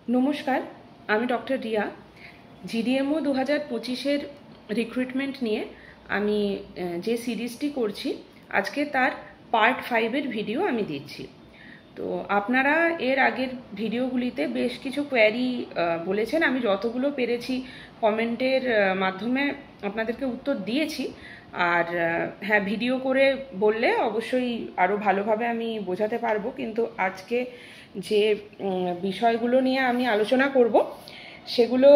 नमस्कार आमी डॉक्टर रिया GDMO 2025-এর recruitment নিয়ে আমি যে সিরিজটি করছি আজকে তার পার্ট 5-এর ভিডিও আমি দিচ্ছি। তো আপনারা এর আগের ভিডিওগুলিতে বেশ কিছু কোয়েরি বলেছেন, আমি যতগুলো পেরেছি কমেন্টের মাধ্যমে আপনাদেরকে উত্তর দিয়েছি। আর হ্যাঁ, ভিডিও করে বললে অবশ্যই আরও ভালোভাবে আমি বোঝাতে পারবো, কিন্তু আজকে যে বিষয়গুলো নিয়ে আমি আলোচনা করব সেগুলো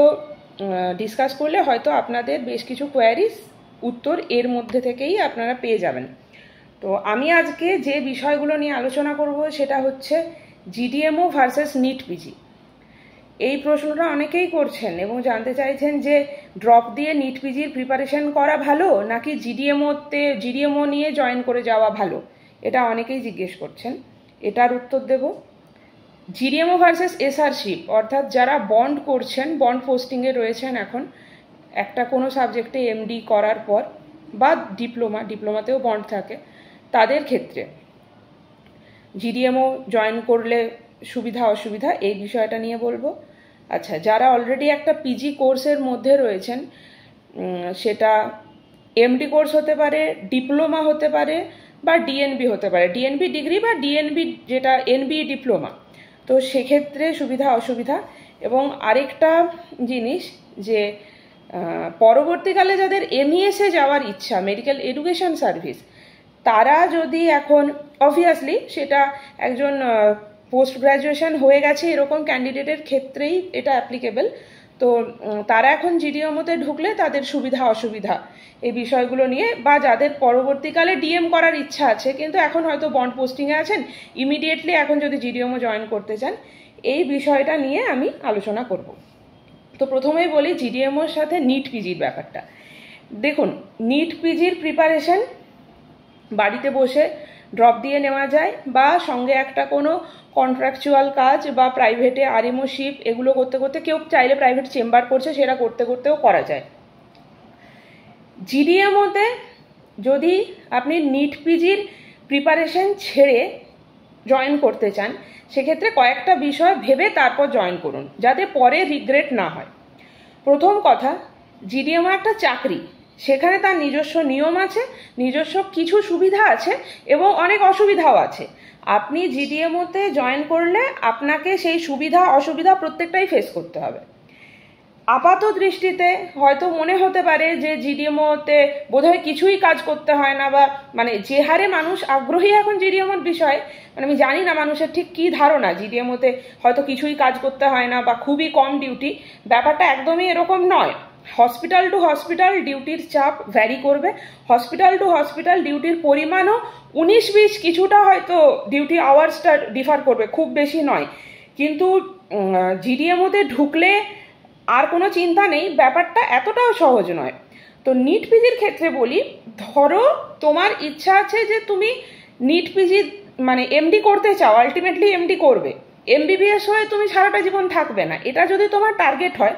ডিসকাস করলে হয়তো আপনাদের বেশ কিছু কোয়ারিজ উত্তর এর মধ্যে থেকেই আপনারা পেয়ে যাবেন। তো আমি আজকে যে বিষয়গুলো নিয়ে আলোচনা করব সেটা হচ্ছে জিডিএমও ভার্সেস নিট পিজি। এই প্রশ্নটা অনেকেই করছেন এবং জানতে চাইছেন যে ড্রপ দিয়ে নিট পিজির প্রিপারেশন করা ভালো নাকি জিডিএমও নিয়ে জয়েন করে যাওয়া ভালো, এটা অনেকেই জিজ্ঞেস করছেন। এটার উত্তর দেব। জিডিএমও ভার্সেস এসআরশিপ, অর্থাৎ যারা বন্ড করছেন, বন্ড পোস্টিংয়ে রয়েছেন এখন একটা কোনো সাবজেক্টে এমডি করার পর বা ডিপ্লোমাতেও বন্ড থাকে, তাদের ক্ষেত্রে জিডিএমও জয়েন করলে সুবিধা অসুবিধা এই বিষয়টা নিয়ে বলবো। আচ্ছা, যারা অলরেডি একটা পিজি কোর্সের মধ্যে রয়েছেন, সেটা এমডি কোর্স হতে পারে, ডিপ্লোমা হতে পারে বা ডিএনবি হতে পারে, ডিএনবি ডিগ্রি বা ডিএনবি যেটা এনবি ডিপ্লোমা, তো সেক্ষেত্রে সুবিধা অসুবিধা। এবং আরেকটা জিনিস যে পরবর্তীকালে যাদের এমইএসে যাওয়ার ইচ্ছা, মেডিকেল এডুকেশন সার্ভিস, তারা যদি এখন অবভিয়াসলি সেটা একজন পোস্ট গ্র্যাজুয়েশন হয়ে গেছে এরকম ক্যান্ডিডেটের ক্ষেত্রেই এটা অ্যাপ্লিকেবল, তো তারা এখন জিডিএমওতে ঢুকলে তাদের সুবিধা অসুবিধা এই বিষয়গুলো নিয়ে, বা যাদের পরবর্তীকালে ডিএম করার ইচ্ছা আছে কিন্তু এখন হয়তো বন্ড পোস্টিংয়ে আছেন, ইমিডিয়েটলি এখন যদি জিডিএমও জয়েন করতে চান, এই বিষয়টা নিয়ে আমি আলোচনা করব। তো প্রথমেই বলি জিডিএমওর সাথে নিট পিজির ব্যাপারটা। দেখুন, নিট পিজির প্রিপারেশন বাড়িতে বসে ড্রপ দিয়ে নেওয়া যায়, বা সঙ্গে একটা কোনো কন্ট্রাকচুয়াল কাজ বা প্রাইভেটে আরএমওশিপ এগুলো করতে করতে, কেউ চাইলে প্রাইভেট চেম্বার করছে সেটা করতে করতেও করা যায়। জিডিএমওতে যদি আপনি নিট পিজির প্রিপারেশন ছেড়ে জয়েন করতে চান, সেক্ষেত্রে কয়েকটা বিষয় ভেবে তারপর জয়েন করুন যাতে পরে রিগ্রেট না হয়। প্রথম কথা, জিডিএমও একটা চাকরি, সেখানে তার নিজস্ব নিয়ম আছে, নিজস্ব কিছু সুবিধা আছে এবং অনেক অসুবিধাও আছে। আপনি জিডিএমওতে জয়েন করলে আপনাকে সেই সুবিধা অসুবিধা প্রত্যেকটাই ফেস করতে হবে। আপাত দৃষ্টিতে হয়তো মনে হতে পারে যে জিডিএমওতে বোধহয় কিছুই কাজ করতে হয় না, বা মানে যে হারে মানুষ আগ্রহী এখন জিডিএমওর বিষয়ে, মানে আমি জানি না মানুষের ঠিক কী ধারণা, জিডিএমওতে হয়তো কিছুই কাজ করতে হয় না বা খুবই কম ডিউটি। ব্যাপারটা একদমই এরকম নয়। হসপিটাল টু হসপিটাল ডিউটির চাপ ভ্যারি করবে, হসপিটাল টু হসপিটাল ডিউটির পরিমাণও 19-20 কিছুটা হয়তো ডিউটি আওয়ার্সটা ডিফার করবে, খুব বেশি নয়। কিন্তু জিডিএমওতে ঢুকলে আর কোনো চিন্তা নেই, ব্যাপারটা এতটাও সহজ নয়। তো নিট পিজির ক্ষেত্রে বলি, ধরো তোমার ইচ্ছা আছে যে তুমি নিট পিজি মানে এমডি করতে চাও, আলটিমেটলি এমডি করবে, এমবিবিএস হয়ে তুমি সারাটা জীবন থাকবে না, এটা যদি তোমার টার্গেট হয়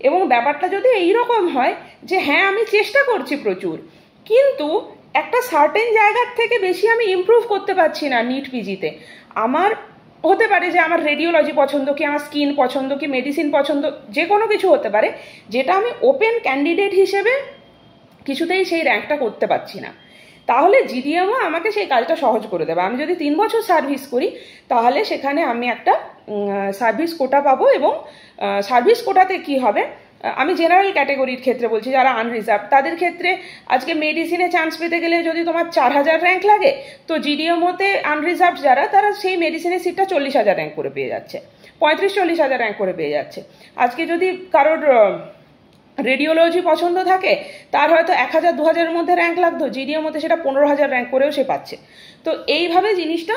এবং ব্যাপারটা যদি এইরকম হয় যে হ্যাঁ আমি চেষ্টা করছি প্রচুর, কিন্তু একটা সার্টেন জায়গার থেকে বেশি আমি ইমপ্রুভ করতে পারছি না নিট পিজিতে, আমার হতে পারে যে আমার রেডিওলজি পছন্দ, কি আমার স্কিন পছন্দ, কি মেডিসিন পছন্দ, যে কোনো কিছু হতে পারে, যেটা আমি ওপেন ক্যান্ডিডেট হিসেবে কিছুতেই সেই র্যাঙ্কটা করতে পারছি না, তাহলে জিডিএমও আমাকে সেই কাজটা সহজ করে দেবে। আমি যদি 3 বছর সার্ভিস করি তাহলে সেখানে আমি একটা সার্ভিস কোটা পাবো, এবং সার্ভিস কোটাতে কি হবে, আমি জেনারেল ক্যাটেগরির ক্ষেত্রে বলছি, যারা আনরিজার্ভ তাদের ক্ষেত্রে আজকে মেডিসিনে চান্স পেতে গেলে যদি তোমার 4000 র্যাঙ্ক লাগে, তো জিডিএমওতে আনরিজার্ভ যারা, তারা সেই মেডিসিনের সিটটা 40,000 র্যাঙ্ক করে পেয়ে যাচ্ছে, 35-40,000 র্যাঙ্ক করে পেয়ে যাচ্ছে। আজকে যদি কারোর রেডিওলজি পছন্দ থাকে, তার হয়তো 1000-2000-এর মধ্যে র্যাঙ্ক লাগতো, জিডিএমওতে সেটা 15,000 র্যাঙ্ক করেও সে পাচ্ছে। তো এইভাবে জিনিসটা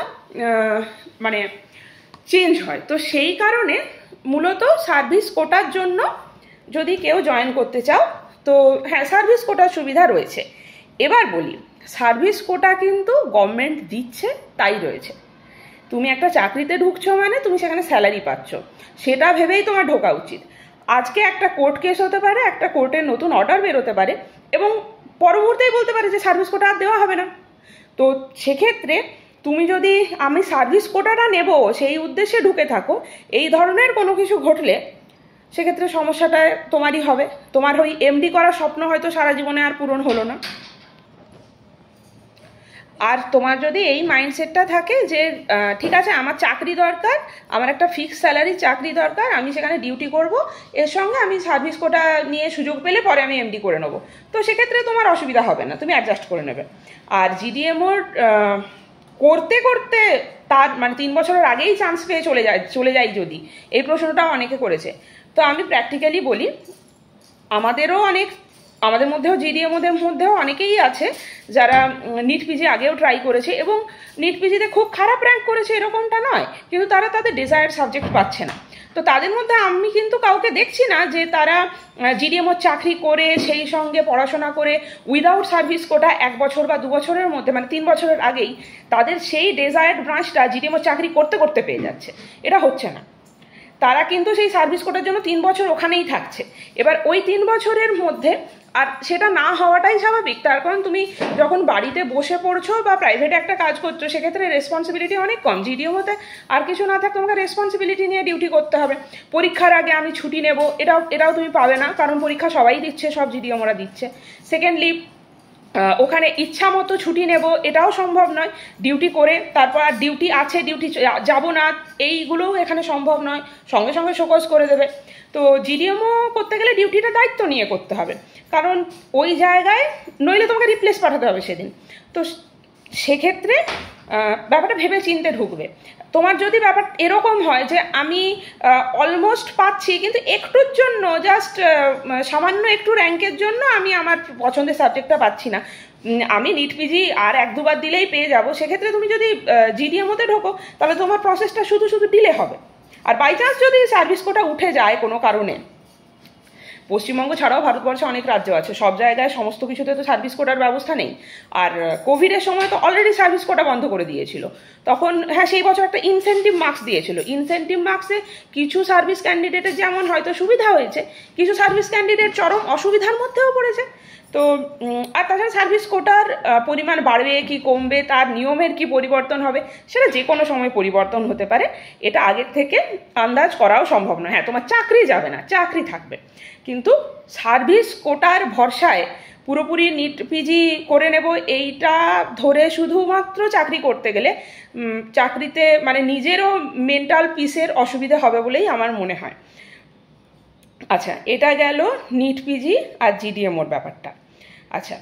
মানে চেঞ্জ হয়। তো সেই কারণে মূলত সার্ভিস কোটার জন্য যদি কেউ জয়েন করতে চাও, তো হ্যাঁ সার্ভিস কোটার সুবিধা রয়েছে। এবার বলি, সার্ভিস কোটা কিন্তু গভর্নমেন্ট দিচ্ছে তাই রয়েছে। তুমি একটা চাকরিতে ঢুকছো মানে তুমি সেখানে স্যালারি পাচ্ছ, সেটা ভেবেই তোমার ঢোকা উচিত। আজকে একটা কোর্ট কেস হতে পারে, একটা কোর্টের নতুন অর্ডার বেরোতে পারে এবং পরবর্তীই বলতে পারে যে সার্ভিস কোটা আর দেওয়া হবে না। তো সেক্ষেত্রে তুমি যদি আমি সার্ভিস কোটাটা নেব সেই উদ্দেশ্যে ঢুকে থাকো, এই ধরনের কোনো কিছু ঘটলে সেক্ষেত্রে সমস্যাটা তোমারই হবে। তোমার ওই এমডি করার স্বপ্ন হয়তো সারা জীবনে আর পূরণ হলো না। আর তোমার যদি এই মাইন্ডসেটটা থাকে যে ঠিক আছে আমার চাকরি দরকার, আমার একটা ফিক্সড স্যালারি চাকরি দরকার, আমি সেখানে ডিউটি করব, এর সঙ্গে আমি সার্ভিস কোটা নিয়ে সুযোগ পেলে পরে আমি এমডি করে নেবো, তো সেক্ষেত্রে তোমার অসুবিধা হবে না, তুমি অ্যাডজাস্ট করে নেবে। আর জিডিএমওর করতে করতে তার মানে 3 বছরের আগেই চান্স পেয়ে চলে যায় যদি, এই প্রশ্নটাও অনেকে করেছে। তো আমি প্র্যাকটিক্যালি বলি, আমাদের মধ্যেও জিডিএমওদের মধ্যেও অনেকেই আছে যারা নিট পিজি আগেও ট্রাই করেছে এবং নিট পিজিতে খুব খারাপ র্যাঙ্ক করেছে এরকমটা নয়, কিন্তু তারা তাদের ডিজায়ার্ড সাবজেক্ট পাচ্ছে না। তো তাদের মধ্যে আমি কিন্তু কাউকে দেখছি না যে তারা জিডিএমওর চাকরি করে সেই সঙ্গে পড়াশোনা করে উইদাউট সার্ভিস কোটা 1 বছর বা 2 বছরের মধ্যে মানে 3 বছরের আগেই তাদের সেই ডিজায়ার্ড ব্রাঞ্চটা জিডিএমওর চাকরি করতে করতে পেয়ে যাচ্ছে, এটা হচ্ছে না। তারা কিন্তু সেই সার্ভিস কোটার জন্য 3 বছর ওখানেই থাকছে। এবার ওই 3 বছরের মধ্যে, আর সেটা না হওয়াটাই স্বাভাবিক, তার কারণ তুমি যখন বাড়িতে বসে পড়ছো বা প্রাইভেটে একটা কাজ করছো সেক্ষেত্রে রেসপন্সিবিলিটি অনেক কম। জিডিওতে আর কিছু না থাক, তোমাকে রেসপন্সিবিলিটি নিয়ে ডিউটি করতে হবে। পরীক্ষার আগে আমি ছুটি নেব, এটাও তুমি পাবে না, কারণ পরীক্ষা সবাই দিচ্ছে, সব জিডিওরা দিচ্ছে। সেকেন্ডলি ওখানে ইচ্ছা মতো ছুটি নেব এটাও সম্ভব নয়, ডিউটি করে তারপর আর ডিউটি আছে ডিউটি যাব না এইগুলোও এখানে সম্ভব নয়, সঙ্গে সঙ্গে শোকজ করে দেবে। তো জিডিএমও করতে গেলে ডিউটিটা দায়িত্ব নিয়ে করতে হবে, কারণ ওই জায়গায় নইলে তোমাকে রিপ্লেস পাঠাতে হবে সেদিন। তো সেক্ষেত্রে ব্যাপারটা ভেবে চিন্তে ঢুকবে। তোমার যদি ব্যাপার এরকম হয় যে আমি অলমোস্ট পাচ্ছি কিন্তু একটুর জন্য, জাস্ট সামান্য একটু র্যাঙ্কের জন্য আমি আমার পছন্দের সাবজেক্টটা পাচ্ছি না, আমি নিট পিজি আর 1-2 বার দিলেই পেয়ে যাব, সেক্ষেত্রে তুমি যদি জিডিএমওতে ঢোকো তাহলে তোমার প্রসেসটা শুধু ডিলে হবে। আর বাই চান্স যদি সার্ভিস কোটা উঠে যায় কোনো কারণে, পশ্চিমবঙ্গ ছাড়াও ভারতবর্ষে অনেক রাজ্য আছে, সব জায়গায় সমস্ত কিছুতে তো সার্ভিস কোটার ব্যবস্থা নেই। আর কোভিডের সময় তো অলরেডি সার্ভিস কোটা বন্ধ করে দিয়েছিল, তখন হ্যাঁ সেই বছর একটা ইনসেন্টিভ মার্কস দিয়েছিল। ইনসেন্টিভ মার্কসে কিছু সার্ভিস ক্যান্ডিডেটের যেমন হয়তো সুবিধা হয়েছে, কিছু সার্ভিস ক্যান্ডিডেট চরম অসুবিধার মধ্যেও পড়েছে। তো আর তাছাড়া সার্ভিস কোটার পরিমাণ বাড়বে কি কমবে, তার নিয়মের কি পরিবর্তন হবে, সেটা যে কোনো সময় পরিবর্তন হতে পারে, এটা আগের থেকে আন্দাজ করাও সম্ভব নয়। হ্যাঁ তোমার চাকরি যাবে না, চাকরি থাকবে, কিন্তু সার্ভিস কোটার ভরসায় পুরোপুরি নিট পিজি করে নেব এইটা ধরে শুধুমাত্র চাকরি করতে গেলে চাকরিতে মানে নিজেরও মেন্টাল পিসের অসুবিধা হবে বলেই আমার মনে হয়। আচ্ছা, এটা গেল নিট পিজি আর জিডিএমওর ব্যাপারটা। আচ্ছা,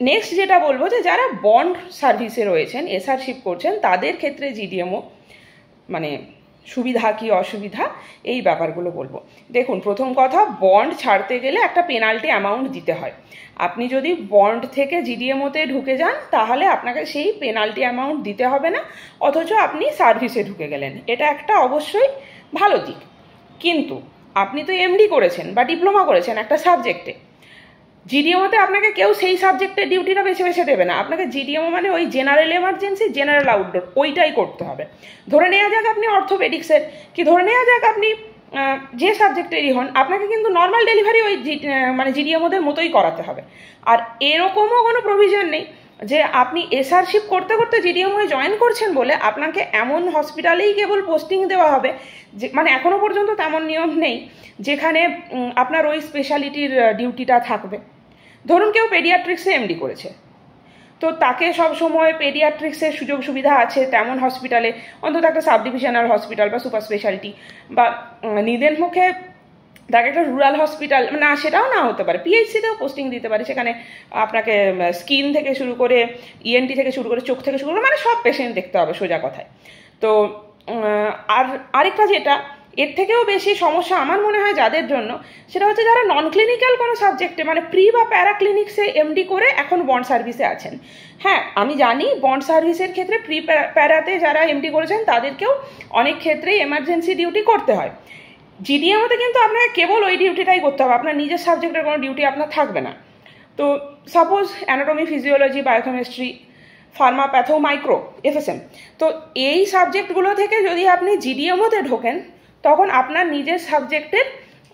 নেক্সট যেটা বলবো যে যারা বন্ড সার্ভিসে রয়েছেন, এসআরশিপ করছেন, তাদের ক্ষেত্রে জিডিএমও মানে সুবিধা কি অসুবিধা এই ব্যাপারগুলো বলবো। দেখুন, প্রথম কথা, বন্ড ছাড়তে গেলে একটা পেনাল্টি অ্যামাউন্ট দিতে হয়। আপনি যদি বন্ড থেকে জিডিএমওতে ঢুকে যান তাহলে আপনাকে সেই পেনাল্টি অ্যামাউন্ট দিতে হবে না, অথচ আপনি সার্ভিসে ঢুকে গেলেন, এটা একটা অবশ্যই ভালো দিক। কিন্তু আপনি তো এমডি করেছেন বা ডিপ্লোমা করেছেন একটা সাবজেক্টে, জিডিএমওতে আপনাকে কেউ সেই সাবজেক্টের ডিউটিটা বেছে বেছে দেবে না, আপনাকে জিডিএমও মানে ওই জেনারেল এমার্জেন্সি, জেনারেল আউটডোর ওইটাই করতে হবে। ধরে নেওয়া যাক আপনি অর্থোপেডিক্সের, কি ধরে নেওয়া যাক আপনি যে সাবজেক্টেরই হন, আপনাকে কিন্তু নর্মাল ডেলিভারি ওই মানে জিডিএমওদের মতোই করাতে হবে। আর এরকমও কোনো প্রভিশন নেই যে আপনি এসআরশিপ করতে করতে জিডিএমওয়ে জয়েন করছেন বলে আপনাকে এমন হসপিটালেই কেবল পোস্টিং দেওয়া হবে, যে মানে এখনো পর্যন্ত তেমন নিয়ম নেই যেখানে আপনার ওই স্পেশালিটির ডিউটিটা থাকবে। ধরুন কেউ পেডিয়াট্রিক্সে এমডি করেছে, তো তাকে সব সময় পেডিয়াট্রিক্সের সুযোগ সুবিধা আছে তেমন হসপিটালে, অন্তত একটা সাব ডিভিশনাল হসপিটাল বা সুপার স্পেশালিটি, বা নিদেন মুখে তাকে একটা রুরাল হসপিটাল, না সেটাও না হতে পারে, পিএইচসিতেও পোস্টিং দিতে পারে, সেখানে আপনাকে স্কিন থেকে শুরু করে ইএনটি থেকে শুরু করে চোখ থেকে শুরু করে মানে সব পেশেন্ট দেখতে হবে সোজা কথায়। তো আর আরেকটা যেটা এর থেকেও বেশি সমস্যা আমার মনে হয় যাদের জন্য, সেটা হচ্ছে যারা নন ক্লিনিক্যাল কোনো সাবজেক্টে মানে প্রি বা প্যারা ক্লিনিক্সে এমডি করে এখন বন্ড সার্ভিসে আছেন। হ্যাঁ আমি জানি বন্ড সার্ভিসের ক্ষেত্রে প্রি প্যারাতে যারা এমডি করেছেন তাদেরকেও অনেক ক্ষেত্রেই এমার্জেন্সি ডিউটি করতে হয়। জিডিএমওতে কিন্তু আপনাকে কেবল ওই ডিউটিটাই করতে হবে, আপনার নিজের সাবজেক্টের কোনো ডিউটি আপনার থাকবে না। তো suppose anatomy, physiology, biochemistry, pharma, patho, micro, FSM, তো এই সাবজেক্টগুলো থেকে যদি আপনি জিডিএমওতে ঢোকেন তখন আপনার নিজের সাবজেক্টের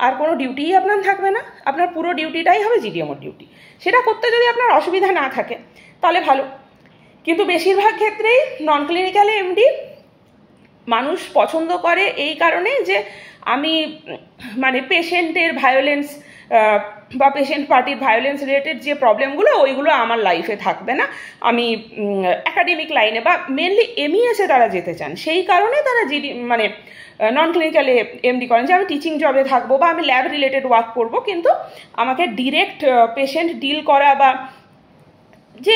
আর কোনো ডিউটিই আপনার থাকবে না, আপনার পুরো ডিউটিটাই হবে জিডিএমওর ডিউটি। সেটা করতে যদি আপনার অসুবিধা না থাকে তাহলে ভালো, কিন্তু বেশিরভাগ ক্ষেত্রেই নন ক্লিনিক্যালে এমডি মানুষ পছন্দ করে এই কারণে যে আমি মানে পেশেন্টের ভায়োলেন্স বা পেশেন্ট পার্টির ভায়োলেন্স রিলেটেড যে প্রবলেমগুলো ওইগুলো আমার লাইফে থাকবে না, আমি একাডেমিক লাইনে বা মেনলি এমইএসে তারা যেতে চান, সেই কারণে তারা মানে নন ক্লিনিক্যালে এমডি করেন যে আমি টিচিং জবে থাকবো বা আমি ল্যাব রিলেটেড ওয়ার্ক করব, কিন্তু আমাকে ডিরেক্ট পেশেন্ট ডিল করা বা যে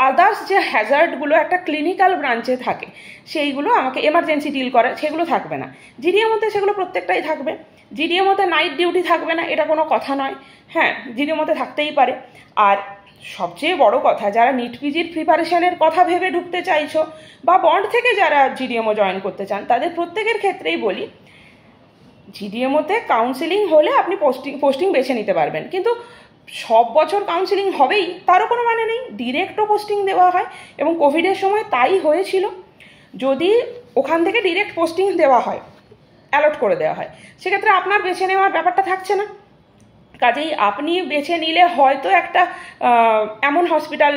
আদার্স যে হ্যাজার্ডগুলো একটা ক্লিনিক্যাল ব্রাঞ্চে থাকে সেইগুলো আমাকে এমার্জেন্সি ডিল করা সেগুলো থাকবে না। জিডিএমওতে সেগুলো প্রত্যেকটাই থাকবে। জিডিএমওতে নাইট ডিউটি থাকবে না এটা কোনো কথা নয়, হ্যাঁ জিডিএমওতে থাকতেই পারে। আর সবচেয়ে বড় কথা, যারা নিট পিজির প্রিপারেশনের কথা ভেবে ঢুকতে চাইছো বা বন্ড থেকে যারা জিডিএমও জয়েন করতে চান তাদের প্রত্যেকের ক্ষেত্রেই বলি, জিডিএমওতে কাউন্সেলিং হলে আপনি পোস্টিং বেছে নিতে পারবেন, কিন্তু সব বছর কাউন্সেলিং হবেই তারও কোনো মানে নেই। ডিরেক্টও পোস্টিং দেওয়া হয় এবং কোভিডের সময় তাই হয়েছিল। যদি ওখান থেকে ডিরেক্ট পোস্টিং দেওয়া হয়, অ্যালট করে দেওয়া হয়, সেক্ষেত্রে আপনার বেছে নেওয়ার ব্যাপারটা থাকছে না। কাজেই আপনি বেছে নিলে হয়তো একটা এমন হসপিটাল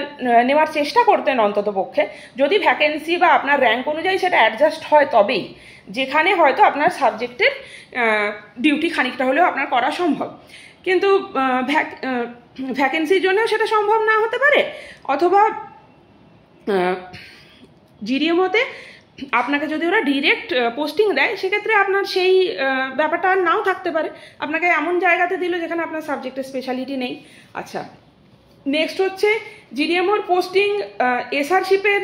নেওয়ার চেষ্টা করতেন অন্তত পক্ষে, যদি ভ্যাকেন্সি বা আপনার র্যাঙ্ক অনুযায়ী সেটা অ্যাডজাস্ট হয় তবেই, যেখানে হয়তো আপনার সাবজেক্টের ডিউটি খানিকটা হলেও আপনার করা সম্ভব। কিন্তু ভ্যাকেন্সির জন্যও সেটা সম্ভব না হতে পারে, অথবা জিডিএমওতে আপনাকে যদি ওরা ডিরেক্ট পোস্টিং দেয় সেক্ষেত্রে আপনার সেই ব্যাপারটা আর নাও থাকতে পারে, আপনাকে এমন জায়গাতে দিল যেখানে আপনার সাবজেক্টের স্পেশালিটি নেই। আচ্ছা, নেক্সট হচ্ছে জিডিএমওর পোস্টিং এসআরশিপের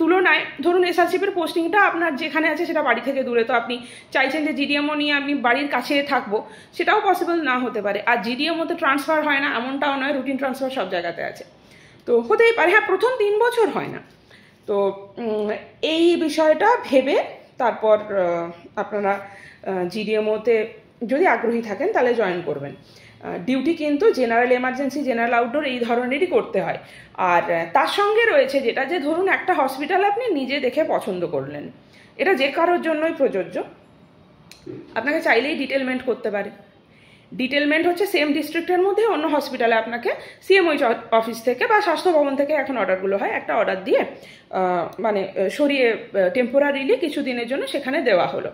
তুলনায়, ধরুন এসআরশিপের পোস্টিংটা আপনার যেখানে আছে সেটা বাড়ি থেকে দূরে, তো আপনি চাইছেন যে জিডিএমও নিয়ে আপনি বাড়ির কাছে থাকবো, সেটাও পসিবল না হতে পারে। আর জিডিএমওতে ট্রান্সফার হয় না এমনটাও নয়, রুটিন ট্রান্সফার সব জায়গাতে আছে, তো হতেই পারে। হ্যাঁ, প্রথম 3 বছর হয় না। তো এই বিষয়টা ভেবে তারপর আপনারা জিডিএমওতে যদি আগ্রহী থাকেন তাহলে জয়েন করবেন। ডিউটি কিন্তু জেনারেল এমার্জেন্সি, জেনারেল আউটডোর এই ধরনেরই করতে হয়। আর তার সঙ্গে রয়েছে যেটা, যে ধরুন একটা হসপিটাল আপনি নিজে দেখে পছন্দ করলেন, এটা যে কারোর জন্যই প্রযোজ্য, আপনাকে চাইলেই ডিটেলমেন্ট করতে পারে। ডিটেলমেন্ট হচ্ছে সেম ডিস্ট্রিক্টের মধ্যে অন্য হসপিটালে আপনাকে সিএমওইচ অফিস থেকে বা স্বাস্থ্য ভবন থেকে এখন অর্ডারগুলো হয়, একটা অর্ডার দিয়ে মানে সরিয়ে টেম্পোরারিলি কিছুদিনের জন্য সেখানে দেওয়া হলো।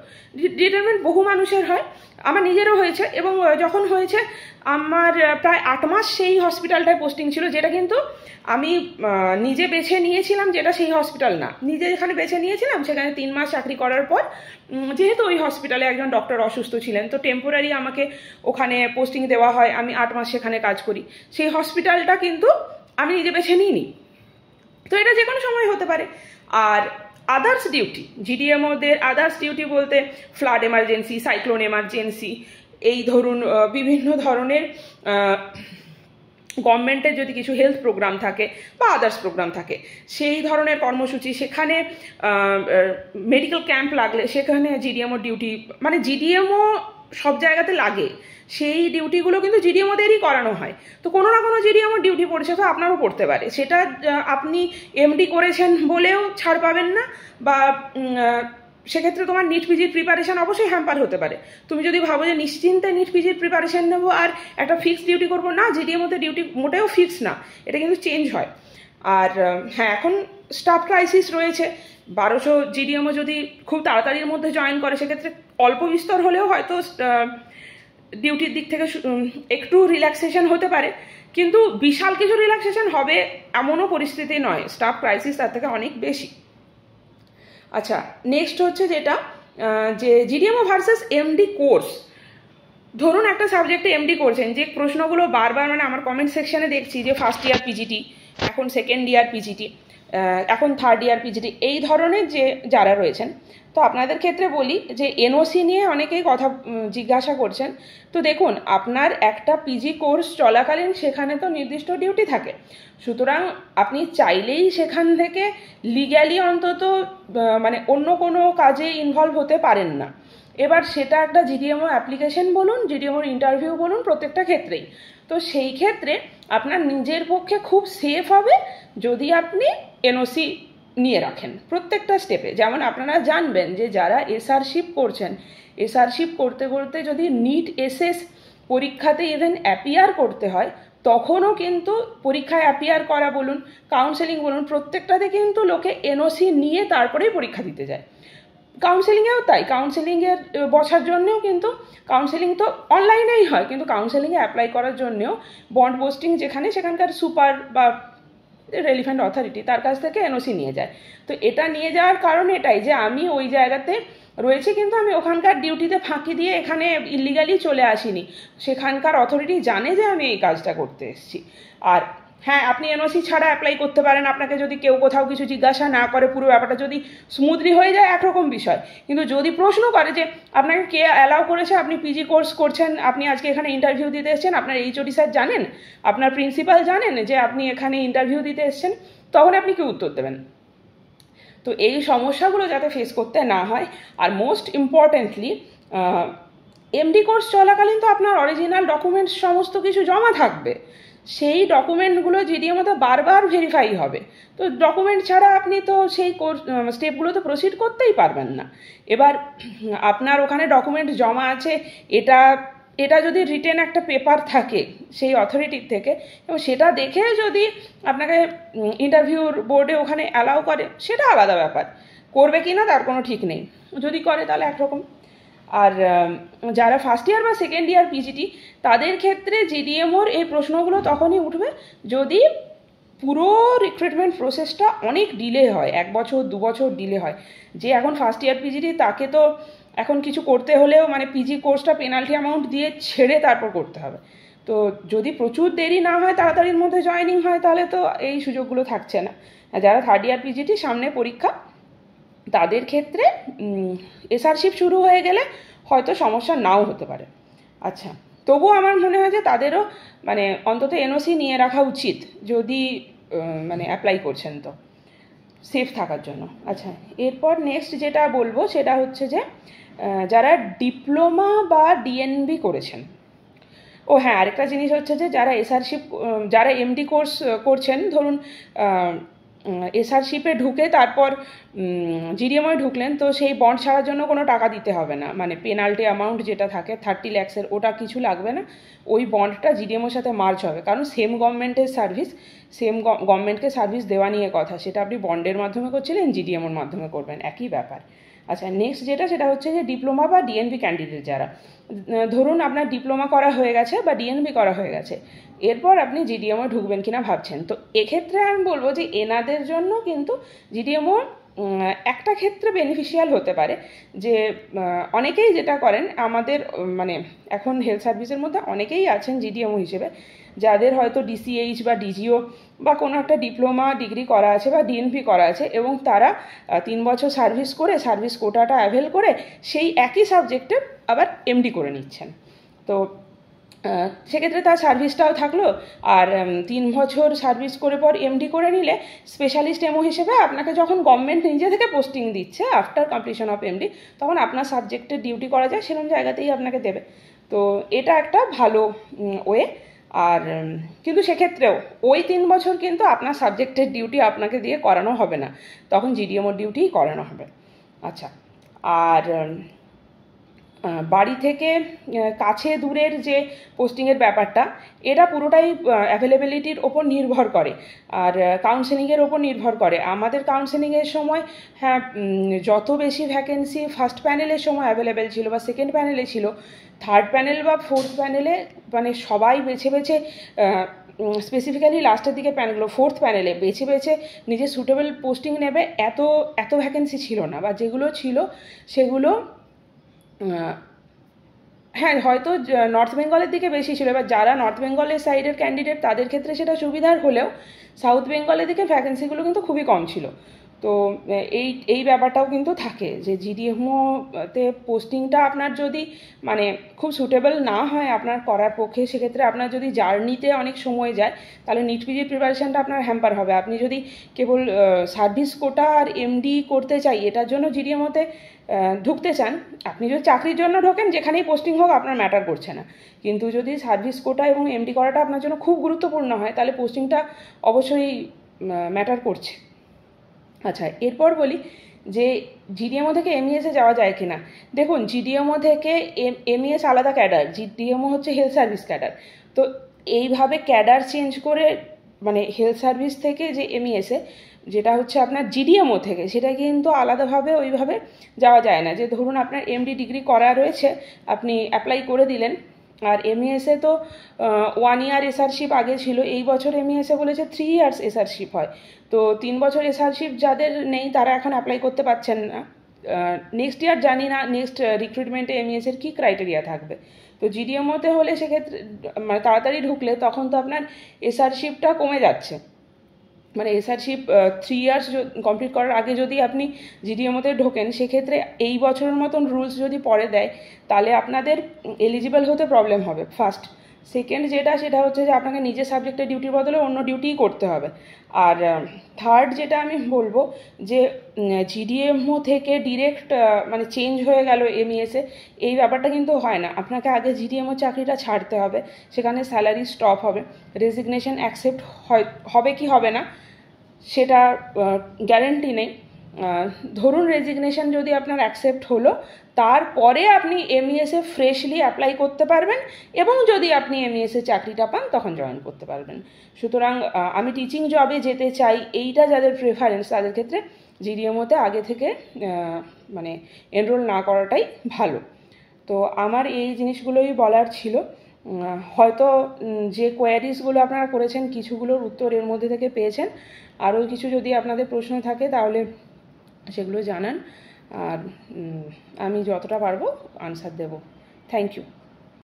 ডিটেলমেন্ট বহু মানুষের হয়, আমার নিজেরও হয়েছে, এবং যখন হয়েছে আমার প্রায় 8 মাস সেই হসপিটালটায় পোস্টিং ছিল, যেটা কিন্তু আমি নিজে বেছে নিয়েছিলাম, যেটা সেই হসপিটাল না, নিজে যেখানে বেছে নিয়েছিলাম সেখানে 3 মাস চাকরি করার পর যেহেতু ওই হসপিটালে একজন ডক্টর অসুস্থ ছিলেন, তো টেম্পোরারি আমাকে ওখানে পোস্টিং দেওয়া হয়, আমি 8 মাস সেখানে কাজ করি। সেই হসপিটালটা কিন্তু আমি নিজে বেছে নিইনি, তো এটা যে কোনো সময় হতে পারে। আর আদার্স ডিউটি, জিডিএমওদের আদার্স ডিউটি বলতে ফ্লাড এমার্জেন্সি, সাইক্লোন এমার্জেন্সি, এই ধরুন বিভিন্ন ধরনের গভর্নমেন্টের যদি কিছু হেলথ প্রোগ্রাম থাকে বা আদার্স প্রোগ্রাম থাকে, সেই ধরনের কর্মসূচি, সেখানে মেডিকেল ক্যাম্প লাগলে সেখানে জিডিএমও ডিউটি, মানে জিডিএমও সব জায়গাতে লাগে, সেই ডিউটিগুলো কিন্তু জিডিএমওদেরই করানো হয়। তো কোনো না কোনো জিডিএমও ডিউটি পড়েছে, তো আপনারও পড়তে পারে, সেটা আপনি এমডি করেছেন বলেও ছাড় পাবেন না, বা সেক্ষেত্রে তোমার নিট পিজির প্রিপারেশন অবশ্যই হ্যাম্পার হতে পারে। তুমি যদি ভাবো যে নিশ্চিন্তে নিট পিজির প্রিপারেশন নেবো আর একটা ফিক্সড ডিউটি করবো, না, জিডিএমওতে ডিউটি মোটেও ফিক্স না, এটা কিন্তু চেঞ্জ হয়। আর হ্যাঁ, এখন স্টাফ ক্রাইসিস রয়েছে, 1200 জিডিএমও যদি খুব তাড়াতাড়ির মধ্যে জয়েন করে সেক্ষেত্রে অল্প বিস্তর হলেও হয়তো ডিউটির দিক থেকে একটু রিল্যাক্সেশন হতে পারে, কিন্তু বিশাল কিছু রিল্যাক্সেশন হবে এমনও পরিস্থিতি নয়, স্টাফ ক্রাইসিস তার থেকে অনেক বেশি। আচ্ছা, নেক্সট হচ্ছে যেটা, যে জিডিএমও ভার্সেস এমডি কোর্স। ধরুন একটা সাবজেক্টে এমডি করছেন, যে প্রশ্নগুলো বারবার, মানে আমার কমেন্ট সেকশনে দেখছি যে ফার্স্ট ইয়ার পিজিটি, এখন সেকেন্ড ইয়ার পিজিটি, এখন থার্ড ইয়ার পিজিটি, এই ধরনের যে যারা রয়েছেন, তো আপনাদের ক্ষেত্রে বলি যে এনওসি নিয়ে অনেকেই কথা জিজ্ঞাসা করছেন। তো দেখুন, আপনার একটা পিজি কোর্স চলাকালীন সেখানে তো নির্দিষ্ট ডিউটি থাকে, সুতরাং আপনি চাইলেই সেখান থেকে লিগ্যালি অন্তত মানে অন্য কোনো কাজে ইনভলভ হতে পারেন না। এবার সেটা একটা জিডিএমও অ্যাপ্লিকেশন বলুন, জিডিএমওর ইন্টারভিউ বলুন, প্রত্যেকটা ক্ষেত্রেই, তো সেই ক্ষেত্রে আপনার নিজের পক্ষে খুব সেফ হবে যদি আপনি এনওসি নিয়ে রাখেন প্রত্যেকটা স্টেপে। যেমন আপনারা জানবেন যে যারা এসআরশিপ করছেন, এসআরশিপ করতে করতে যদি নিট এসএস পরীক্ষাতে ইভেন অ্যাপিয়ার করতে হয়, তখনও কিন্তু পরীক্ষায় অ্যাপিয়ার করা বলুন, কাউন্সেলিং বলুন, প্রত্যেকটাতে কিন্তু লোকে এনওসি নিয়ে তারপরেই পরীক্ষা দিতে যায়। কাউন্সেলিংয়েও তাই, কাউন্সেলিংয়ের বসার জন্যেও কিন্তু কাউন্সেলিং তো অনলাইনেই হয়, কিন্তু কাউন্সেলিংয়ে অ্যাপ্লাই করার জন্যেও বন্ড পোস্টিং যেখানে, সেখানকার সুপার বা রেলিভেন্ট অথরিটি তার কাছ থেকে এনওসি নিয়ে যায়। তো এটা নিয়ে যাওয়ার কারণ এটাই যে আমি ওই জায়গাতে রয়েছে কিন্তু আমি ওখানকার ডিউটিতে ফাঁকি দিয়ে এখানে ইলিগালি চলে আসিনি, সেখানকার অথরিটি জানে যে আমি এই কাজটা করতে এসেছি। আর হ্যাঁ, আপনি এনওসি ছাড়া অ্যাপ্লাই করতে পারেন, আপনাকে যদি কেউ কোথাও কিছু জিজ্ঞাসা না করে, পুরো ব্যাপারটা যদি স্মুথলি হয়ে যায় একরকম বিষয়। কিন্তু যদি প্রশ্ন করে যে আপনাকে কে অ্যালাউ করেছে, আপনি পিজি কোর্স করছেন, আপনি আজকে এখানে ইন্টারভিউ দিতে এসেছেন, আপনার এইচওডি স্যার জানেন, আপনার প্রিন্সিপাল জানেন যে আপনি এখানে ইন্টারভিউ দিতে এসেছেন, তখন আপনি কি উত্তর দেবেন? তো এই সমস্যাগুলো যাতে ফেস করতে না হয়, আর মোস্ট ইম্পর্টেন্টলি এমডি কোর্স চলাকালীন তো আপনার অরিজিনাল ডকুমেন্টস সমস্ত কিছু জমা থাকবে, সেই ডকুমেন্টগুলো জিডিএমওতে বারবার ভেরিফাই হবে। তো ডকুমেন্ট ছাড়া আপনি তো সেই কোর্স স্টেপগুলোতে প্রসিড করতেই পারবেন না। এবার আপনার ওখানে ডকুমেন্ট জমা আছে, এটা এটা যদি রিটেন একটা পেপার থাকে সেই অথরিটির থেকে, এবং সেটা দেখে যদি আপনাকে ইন্টারভিউর বোর্ডে ওখানে অ্যালাউ করে, সেটা আলাদা ব্যাপার। করবে কি না তার কোনো ঠিক নেই, যদি করে তাহলে একরকম। আর যারা ফার্স্ট ইয়ার বা সেকেন্ড ইয়ার পিজিটি, তাদের ক্ষেত্রে জিডিএমওর এই প্রশ্নগুলো তখনই উঠবে যদি পুরো রিক্রুটমেন্ট প্রসেসটা অনেক ডিলে হয়, 1 বছর 2 বছর ডিলে হয়। যে এখন ফার্স্ট ইয়ার পিজিটি, তাকে তো এখন কিছু করতে হলেও মানে পিজি কোর্সটা পেনাল্টি অ্যামাউন্ট দিয়ে ছেড়ে তারপর করতে হবে। তো যদি প্রচুর দেরি না হয়, তাড়াতাড়ির মধ্যে জয়েনিং হয়, তাহলে তো এই সুযোগগুলো থাকছে না। আর যারা থার্ড ইয়ার পিজিটি, সামনে পরীক্ষা, তাদের ক্ষেত্রে এসআরশিপ শুরু হয়ে গেলে হয়তো সমস্যা নাও হতে পারে। আচ্ছা, তবুও আমার মনে হয় যে তাদেরও মানে অন্তত এনওসি নিয়ে রাখা উচিত যদি মানে অ্যাপ্লাই করছেন, তো সেফ থাকার জন্য। আচ্ছা, এরপর নেক্সট যেটা বলবো সেটা হচ্ছে যে যারা ডিপ্লোমা বা ডিএনবি করেছেন। ও হ্যাঁ, আরেকটা জিনিস হচ্ছে যে যারা এসআরশিপ, যারা এমডি কোর্স করছেন, ধরুন এসআরশিপে ঢুকে তারপর জিডিএমওয়ে ঢুকলেন, তো সেই বন্ড ছাড়ার জন্য কোনো টাকা দিতে হবে না, মানে পেনাল্টি অ্যামাউন্ট যেটা থাকে 30 lakhs-এর, ওটা কিছু লাগবে না। ওই বন্ডটা জিডিএমওর সাথে মার্জ হবে, কারণ সেম গভর্নমেন্টের সার্ভিস, সেম গভর্নমেন্টকে সার্ভিস দেওয়া নিয়ে কথা, সেটা আপনি বন্ডের মাধ্যমে করছিলেন, জিডিএমওর মাধ্যমে করবেন, একই ব্যাপার। আচ্ছা, নেক্সট যেটা, সেটা হচ্ছে যে ডিপ্লোমা বা ডিএনবি ক্যান্ডিডেট যারা, ধরুন আপনার ডিপ্লোমা করা হয়ে গেছে বা ডিএনবি করা হয়ে গেছে, এরপর আপনি জিডিএমও ঢুকবেন কিনা ভাবছেন, তো এক্ষেত্রে আমি বলবো যে এনাদের জন্য কিন্তু জিডিএমও একটা ক্ষেত্রে বেনিফিশিয়াল হতে পারে। যে অনেকেই যেটা করেন, আমাদের মানে এখন হেলথ সার্ভিসের মধ্যে অনেকেই আছেন জিডিএমও হিসেবে, যাদের হয়তো ডিসিএইচ বা ডিজিও বা কোনো একটা ডিপ্লোমা ডিগ্রি করা আছে বা ডিএনপি করা আছে, এবং তারা 3 বছর সার্ভিস করে সার্ভিস কোটাটা অ্যাভেল করে সেই একই সাবজেক্টে আবার এমডি করে নিচ্ছেন। তো সেক্ষেত্রে তার সার্ভিসটাও থাকলো, আর 3 বছর সার্ভিস করে পর এমডি করে নিলে স্পেশালিস্ট এমও হিসেবে আপনাকে যখন গভর্নমেন্ট নিজে থেকে পোস্টিং দিচ্ছে আফটার কমপ্লিশন অফ এমডি, তখন আপনার সাবজেক্টে ডিউটি করা যায়, সেরকম জায়গাতেই আপনাকে দেবে। তো এটা একটা ভালো ওয়ে। আর কিন্তু সেক্ষেত্রেও ওই 3 বছর কিন্তু আপনার সাবজেক্টের ডিউটি আপনাকে দিয়ে করানো হবে না, তখন জিডিএমওর ডিউটিই করানো হবে। আচ্ছা, আর বাড়ি থেকে কাছে দূরের যে পোস্টিংয়ের ব্যাপারটা, এটা পুরোটাই অ্যাভেলেবিলিটির ওপর নির্ভর করে আর কাউন্সেলিংয়ের ওপর নির্ভর করে। আমাদের কাউন্সেলিংয়ের সময় হ্যাঁ, যত বেশি ভ্যাকেন্সি ফার্স্ট প্যানেলের সময় অ্যাভেলেবেল ছিল বা সেকেন্ড প্যানেলে ছিল, থার্ড প্যানেল বা ফোর্থ প্যানেলে মানে সবাই বেছে বেছে, স্পেসিফিক্যালি লাস্টের দিকে প্যানেলগুলো, ফোর্থ প্যানেলে বেছে বেছে নিজের সুটেবল পোস্টিং নেবে, এত ভ্যাকেন্সি ছিল না, বা যেগুলো ছিল সেগুলো হ্যাঁ হয়তো নর্থ বেঙ্গলের দিকে বেশি ছিল। এবার যারা নর্থ বেঙ্গলের সাইডের ক্যান্ডিডেট, তাদের ক্ষেত্রে সেটা সুবিধার হলেও সাউথ বেঙ্গলের দিকে ভ্যাকেন্সিগুলো কিন্তু খুবই কম ছিল। তো এই ব্যাপারটাও কিন্তু থাকে যে জিডিএমওতে পোস্টিংটা আপনার যদি মানে খুব সুটেবল না হয় আপনার করার পক্ষে, সেক্ষেত্রে আপনার যদি জার্নিতে অনেক সময় যায়, তাহলে নিট পিজির প্রিপারেশানটা আপনার হ্যাম্পার হবে। আপনি যদি কেবল সার্ভিস কোটা আর এমডি করতে চাই, এটার জন্য জিডিএমওতে ঢুকতে চান, আপনি যদি চাকরির জন্য ঢোকেন, যেখানেই পোস্টিং হোক আপনার ম্যাটার করছে না। কিন্তু যদি সার্ভিস কোটা এবং এমডি করাটা আপনার জন্য খুব গুরুত্বপূর্ণ হয়, তাহলে পোস্টিংটা অবশ্যই ম্যাটার করছে। আচ্ছা, এরপর বলি যে জিডিএমও থেকে এমইএসে যাওয়া যায় কি না। দেখুন, জিডিএমও থেকে এমইএস আলাদা ক্যাডার, জিডিএমও হচ্ছে হেলথ সার্ভিস ক্যাডার। তো এইভাবে ক্যাডার চেঞ্জ করে মানে হেলথ সার্ভিস থেকে যে এমইএসে যেটা হচ্ছে আপনার জিডিএমও থেকে, সেটা কিন্তু আলাদাভাবে ওইভাবে যাওয়া যায় না। যে ধরুন আপনার এমডি ডিগ্রি করা রয়েছে, আপনি অ্যাপ্লাই করে দিলেন, আর এমইএসে তো 1 ইয়ার এসআরশিপ আগে ছিল, এই বছর এমইএসে বলেছে 3 ইয়ার্স এসআরশিপ হয়। তো 3 বছর এসআরশিপ যাদের নেই তারা এখন অ্যাপ্লাই করতে পারছেন না। নেক্সট ইয়ার জানি না নেক্সট রিক্রুটমেন্টে এমইএসের কী ক্রাইটেরিয়া থাকবে। তো জিডিএমওতে হলে সেক্ষেত্রে মানে তাড়াতাড়ি ঢুকলে তখন তো আপনার এসআরশিপটা কমে যাচ্ছে, মানে এসআরশিপ 3 ইয়ার্স কমপ্লিট করার আগে যদি আপনি জিডিএমওতে ঢোকেন, সেক্ষেত্রে এই বছরের মতন রুলস যদি পরে দেয় তাহলে আপনাদের এলিজিবল হতে প্রবলেম হবে ফার্স্ট। সেকেন্ড সেটা হচ্ছে যে আপনাকে নিজের সাবজেক্টের ডিউটির বদলে অন্য ডিউটিই করতে হবে। আর থার্ড যেটা আমি বলবো যে জিডিএমও থেকে ডিরেক্ট মানে চেঞ্জ হয়ে গেল এমইএসে, এই ব্যাপারটা কিন্তু হয় না। আপনাকে আগে জিডিএমও চাকরিটা ছাড়তে হবে, সেখানে স্যালারি স্টপ হবে, রেজিগনেশন অ্যাকসেপ্ট হবে কি হবে না সেটা গ্যারেন্টি নেই। ধরুন রেজিগনেশন যদি আপনার অ্যাকসেপ্ট হলো, তারপরে আপনি এমইএসে ফ্রেশলি অ্যাপ্লাই করতে পারবেন, এবং যদি আপনি এমইএসে চাকরিটা পান তখন জয়েন করতে পারবেন। সুতরাং আমি টিচিং জবে যেতে চাই এইটা যাদের প্রেফারেন্স, তাদের ক্ষেত্রে জিডিএমওতে আগে থেকে মানে এনরোল না করাটাই ভালো। তো আমার এই জিনিসগুলোই বলার ছিল। হয়তো যে কোয়ারিজগুলো আপনারা করেছেন কিছুগুলোর উত্তর এর মধ্যে থেকে পেয়েছেন, আরও কিছু যদি আপনাদের প্রশ্ন থাকে তাহলে সেগুলো জানান, আর আমি যতটা পারবো আনসার দেব। Thank you.